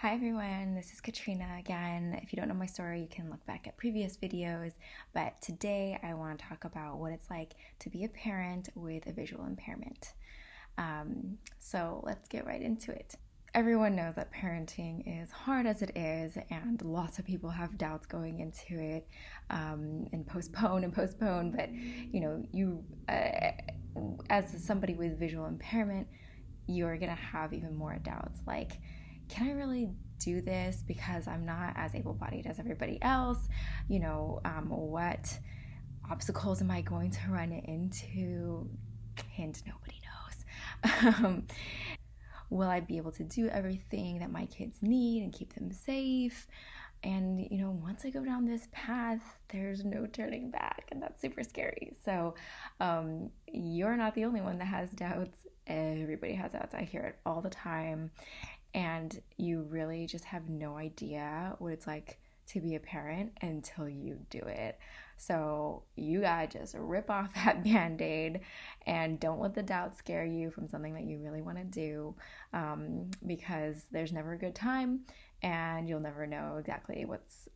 Hi everyone, this is Katrina again. If you don't know my story, you can look back at previous videos, but today I want to talk about what it's like to be a parent with a visual impairment. So let's get right into it. Everyone knows that parenting is hard as it is, and lots of people have doubts going into it, and postpone. But as somebody with visual impairment, you're gonna have even more doubts. Like, can I really do this because I'm not as able-bodied as everybody else? What obstacles am I going to run into? Hint, nobody knows. Will I be able to do everything that my kids need and keep them safe? And once I go down this path, there's no turning back, and that's super scary. So you're not the only one that has doubts. Everybody has doubts. I hear it all the time, and you really just have no idea what it's like to be a parent until you do it. So you gotta just rip off that band-aid and don't let the doubt scare you from something that you really want to do, because there's never a good time, and you'll never know exactly what's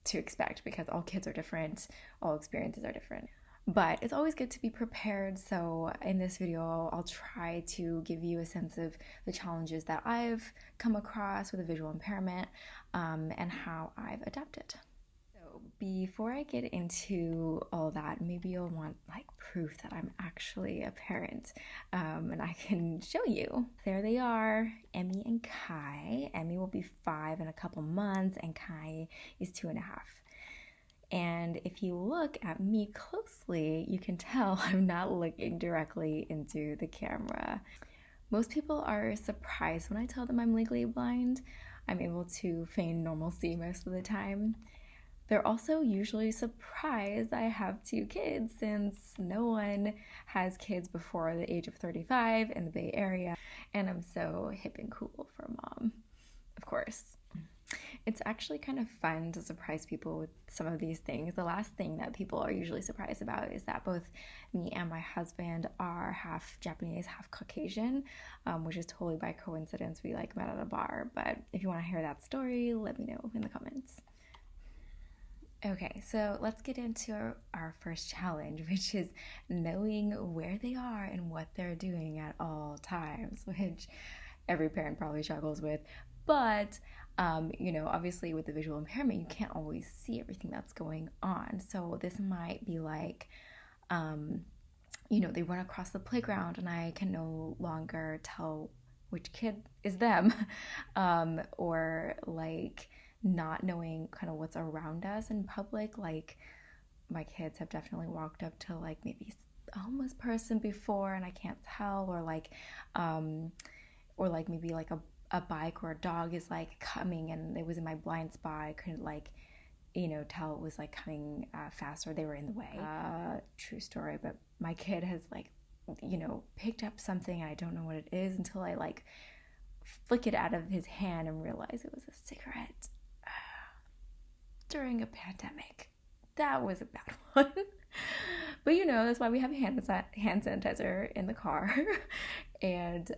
to expect, because all kids are different, all experiences are different. But it's always good to be prepared. So in this video, I'll try to give you a sense of the challenges that I've come across with a visual impairment, and how I've adapted. So before I get into all that, maybe you'll want like proof that I'm actually a parent, and I can show you. There they are, Emmy and Kai. Emmy will be 5 in a couple months, and Kai is 2.5. And if you look at me closely, you can tell I'm not looking directly into the camera. Most people are surprised when I tell them I'm legally blind. I'm able to feign normalcy most of the time. They're also usually surprised I have 2 kids, since no one has kids before the age of 35 in the Bay Area, and I'm so hip and cool for a mom, of course. It's actually kind of fun to surprise people with some of these things. The last thing that people are usually surprised about is that both me and my husband are half Japanese, half Caucasian, which is totally by coincidence. We met at a bar. But if you want to hear that story, let me know in the comments. Okay, so let's get into our first challenge, which is knowing where they are and what they're doing at all times, which every parent probably struggles with. But obviously with the visual impairment, you can't always see everything that's going on. So this might be like, they run across the playground and I can no longer tell which kid is them, or like not knowing kind of what's around us in public. Like, my kids have definitely walked up to like maybe a homeless person before and I can't tell, or maybe like a bike or a dog is like coming and it was in my blind spot. I couldn't tell it was like coming fast, or they were in the way. True story, but my kid has picked up something and I don't know what it is until I flick it out of his hand and realize it was a cigarette during a pandemic. That was a bad one. But that's why we have hand sanitizer in the car. And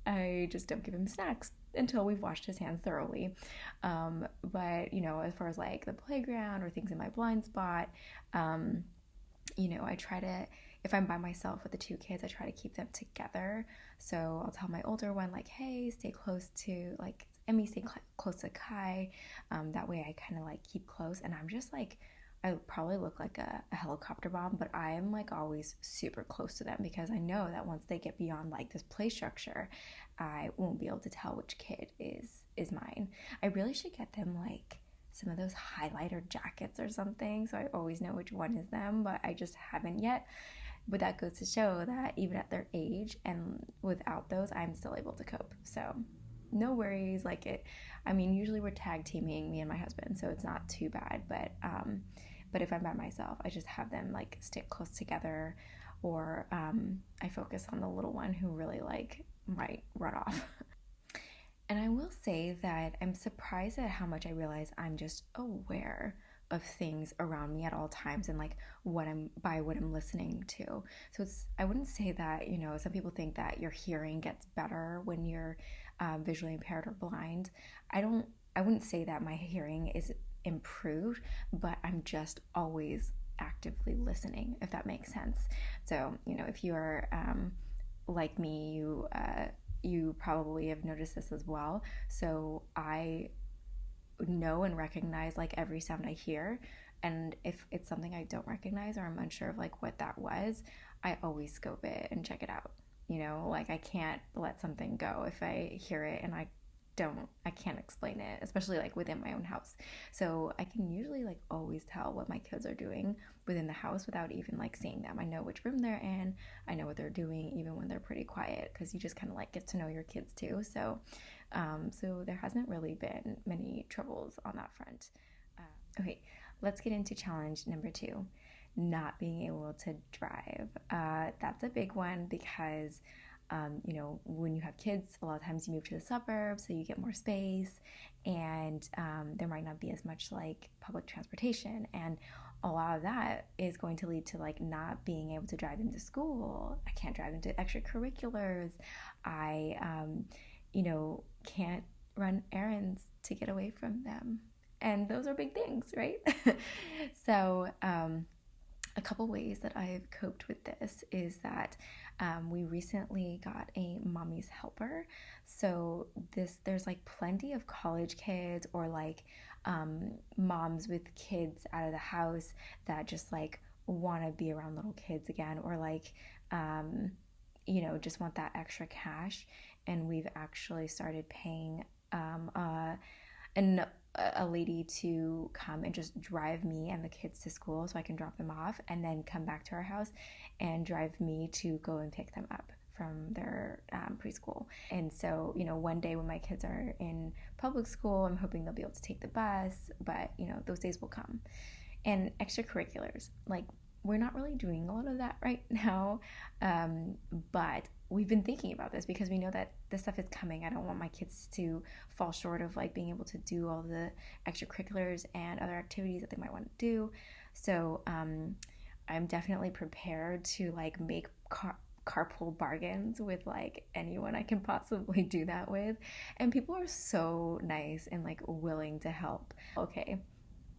I just don't give him snacks until we've washed his hands thoroughly. But as far as like the playground or things in my blind spot, I try to, if I'm by myself with the 2 kids, I try to keep them together. So I'll tell my older one, like, hey, stay close to, like, Emmy, stay close to Kai. That way I kind of keep close. And I'm just I probably look like a helicopter mom, but I am always super close to them, because I know that once they get beyond this play structure, I won't be able to tell which kid is mine. I really should get them some of those highlighter jackets or something, so I always know which one is them, but I just haven't yet. But that goes to show that even at their age and without those, I'm still able to cope. So no worries. Usually we're tag teaming, me and my husband, so it's not too bad. But if I'm by myself, I just have them stick close together, or I focus on the little one who really might run off. And I will say that I'm surprised at how much I realize I'm just aware of things around me at all times, and like what I'm listening to. So I wouldn't say that, some people think that your hearing gets better when you're visually impaired or blind. I wouldn't say that my hearing is improved, but I'm just always actively listening, if that makes sense. So, if you're like me, you probably have noticed this as well. So I know and recognize like every sound I hear, and if it's something I don't recognize or I'm unsure of like what that was, I always scope it and check it out. Like I can't let something go if I hear it and I can't explain it, especially like within my own house. So I can usually like always tell what my kids are doing within the house without even like seeing them. I know which room they're in. I know what they're doing even when they're pretty quiet, because you just kind of like get to know your kids too. So there hasn't really been many troubles on that front. Okay, let's get into challenge number 2, not being able to drive. That's a big one because when you have kids, a lot of times you move to the suburbs, so you get more space, and there might not be as much like public transportation, and a lot of that is going to lead to like not being able to drive into school. I can't drive into extracurriculars. I can't run errands to get away from them, and those are big things, right? So a couple ways that I've coped with this is that we recently got a mommy's helper. So there's like plenty of college kids or like moms with kids out of the house that just like want to be around little kids again, or like just want that extra cash. And we've actually started paying a lady to come and just drive me and the kids to school so I can drop them off, and then come back to our house and drive me to go and pick them up from their preschool. And so, one day when my kids are in public school, I'm hoping they'll be able to take the bus, but, those days will come. And extracurriculars, like we're not really doing a lot of that right now, but we've been thinking about this because we know that this stuff is coming. I don't want my kids to fall short of like being able to do all the extracurriculars and other activities that they might want to do. So I'm definitely prepared to like make carpool bargains with like anyone I can possibly do that with. And people are so nice and like willing to help. Okay,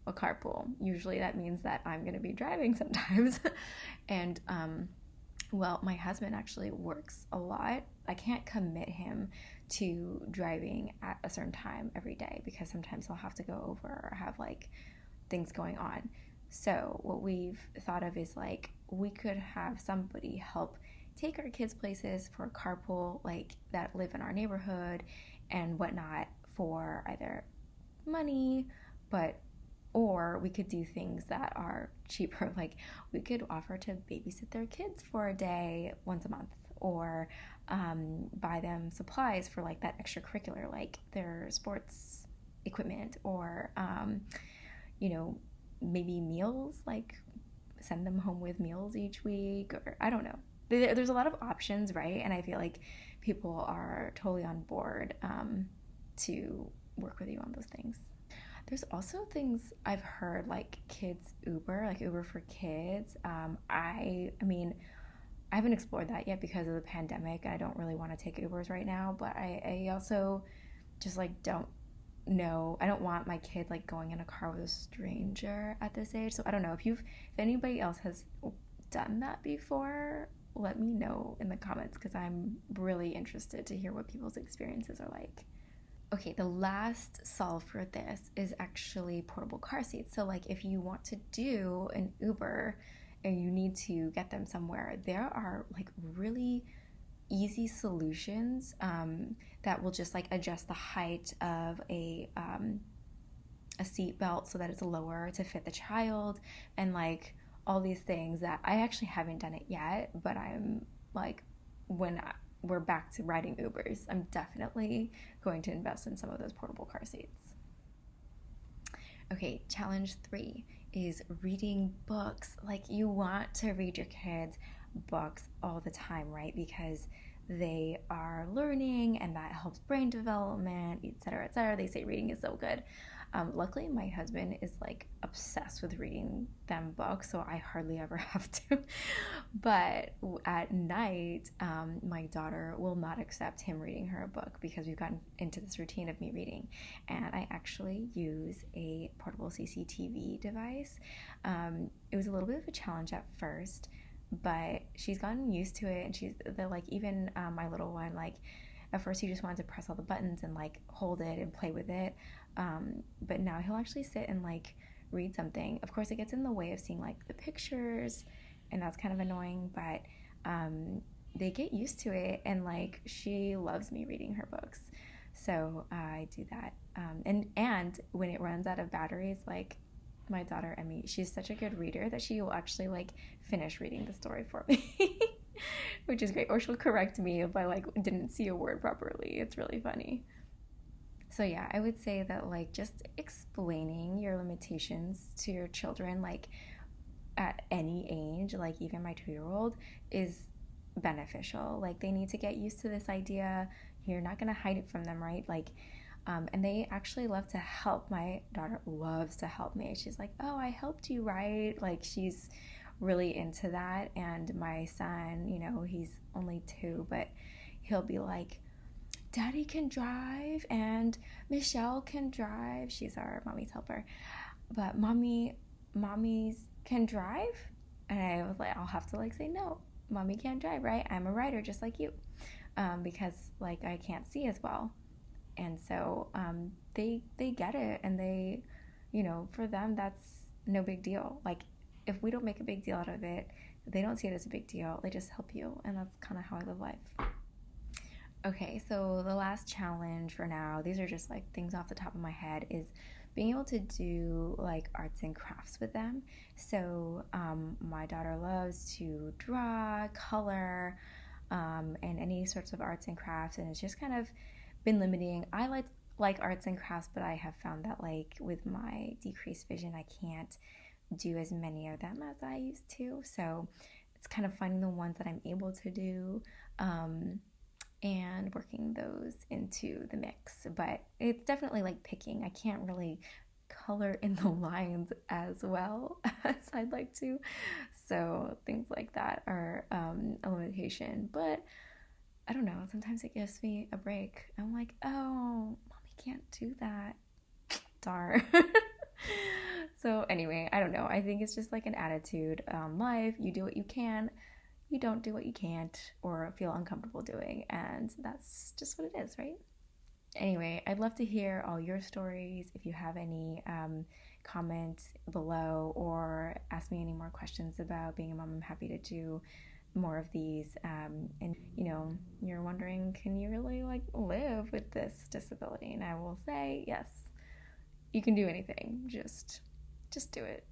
a carpool. Usually that means that I'm going to be driving sometimes. And well, my husband actually works a lot. I can't commit him to driving at a certain time every day because sometimes he'll have to go over or have like things going on. So what we've thought of is like we could have somebody help take our kids places for a carpool, like that live in our neighborhood and whatnot, for either money, or we could do things that are cheaper, like we could offer to babysit their kids for a day once a month, or buy them supplies for like that extracurricular, like their sports equipment, or maybe meals, like send them home with meals each week, or I don't know. There's a lot of options, right? And I feel like people are totally on board to work with you on those things. There's also things I've heard like kids Uber, like Uber for kids. I mean, I haven't explored that yet because of the pandemic. I don't really want to take Ubers right now, but I also just like don't know. I don't want my kid like going in a car with a stranger at this age. So I don't know if anybody else has done that before, let me know in the comments because I'm really interested to hear what people's experiences are like. Okay, the last solve for this is actually portable car seats. So like if you want to do an Uber and you need to get them somewhere, there are like really easy solutions that will just like adjust the height of a seat belt so that it's lower to fit the child, and like all these things that I actually haven't done it yet, but I'm like, when we're back to riding Ubers, I'm definitely going to invest in some of those portable car seats. Okay, challenge 3 is reading books. Like you want to read your kids books all the time, right? Because they are learning and that helps brain development, etc., etc. They say reading is so good. Luckily, my husband is like obsessed with reading them books, so I hardly ever have to. But at night, my daughter will not accept him reading her a book because we've gotten into this routine of me reading. And I actually use a portable CCTV device. It was a little bit of a challenge at first, but she's gotten used to it, and they're like, even my little one, like at first he just wanted to press all the buttons and like hold it and play with it, but now he'll actually sit and like read something. Of course, it gets in the way of seeing like the pictures, and that's kind of annoying, but they get used to it, and like she loves me reading her books, so I do that. And when it runs out of batteries, like my daughter Emmy, she's such a good reader that she will actually like finish reading the story for me, which is great. Or she'll correct me if I like didn't see a word properly. It's really funny. So yeah, I would say that like just explaining your limitations to your children, like at any age, like even my 2-year old, is beneficial. Like they need to get used to this idea. You're not gonna hide it from them, right? Like and they actually love to help. My daughter loves to help me. She's like, oh, I helped you, right? Like she's really into that. And my son, he's only 2, but he'll be like, Daddy can drive and Michelle can drive. She's our mommy's helper. But mommy's can drive? And I was like, I'll have to like say, no, mommy can't drive, right? I'm a writer just like you. Because like I can't see as well. And so they get it, and they, for them that's no big deal. Like if we don't make a big deal out of it, they don't see it as a big deal. They just help you, and that's kind of how I live life. Okay, so the last challenge for now, these are just like things off the top of my head, is being able to do like arts and crafts with them. So my daughter loves to draw, color, and any sorts of arts and crafts, and it's just kind of been limiting. I like arts and crafts, but I have found that like with my decreased vision, I can't do as many of them as I used to. So it's kind of finding the ones that I'm able to do, and working those into the mix. But it's definitely like picking. I can't really color in the lines as well as I'd like to. So things like that are a limitation. But I don't know, sometimes it gives me a break. I'm like, oh, mommy can't do that. Darn. So anyway, I don't know. I think it's just like an attitude. Life, you do what you can, you don't do what you can't or feel uncomfortable doing, and that's just what it is, right? Anyway, I'd love to hear all your stories. If you have any comments below, or ask me any more questions about being a mom, I'm happy to do more of these. And you're wondering, can you really like live with this disability? And I will say, yes, you can do anything. Just do it.